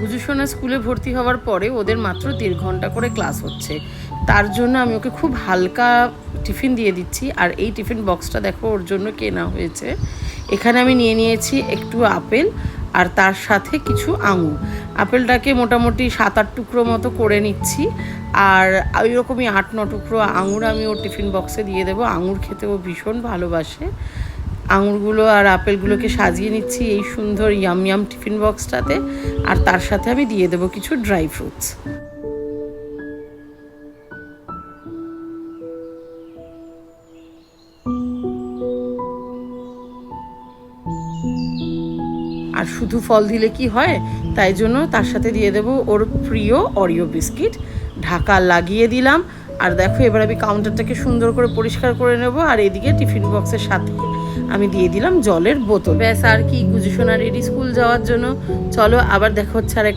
গুজুসোনা স্কুলে ভর্তি হওয়ার পরে ওদের মাত্র 1.5 ঘন্টা করে ক্লাস হচ্ছে, তার জন্য আমি ওকে খুব হালকা টিফিন দিয়ে দিচ্ছি। আর এই টিফিন বক্সটা দেখো ওর জন্য কেনা হয়েছে। এখানে আমি নিয়ে নিয়েছি একটু আপেল আর তার সাথে কিছু আঙুর। আপেলটাকে মোটামুটি 7-8 টুকরো মতো করে নিচ্ছি, আর ওই রকমই 8-9 টুকরো আঙুর আমি ওর টিফিন বক্সে দিয়ে দেবো। আঙুর খেতে ও ভীষণ ভালোবাসে। আঙুরগুলো আর আপেলগুলোকে সাজিয়ে নিচ্ছি এই সুন্দর ইয়াম ইয়াম টিফিন বক্সটাতে, আর তার সাথে আমি দিয়ে দেবো কিছু ড্রাই ফ্রুটস। আর শুধু ফল দিলে কি হয়, তাই জন্য তার সাথে দিয়ে দেবো ওর প্রিয় অরিও বিস্কিট। ঢাকা লাগিয়ে দিলাম। আর দেখো এবার আমি কাউন্টারটাকে সুন্দর করে পরিষ্কার করে নেব। আর এদিকে টিফিন বক্সের সাথে আমি দিয়ে দিলাম জলের বোতল। ব্যাস, আর কি, গুজুসোনা রেডি স্কুল যাওয়ার জন্য। চলো আবার দেখা হচ্ছে আর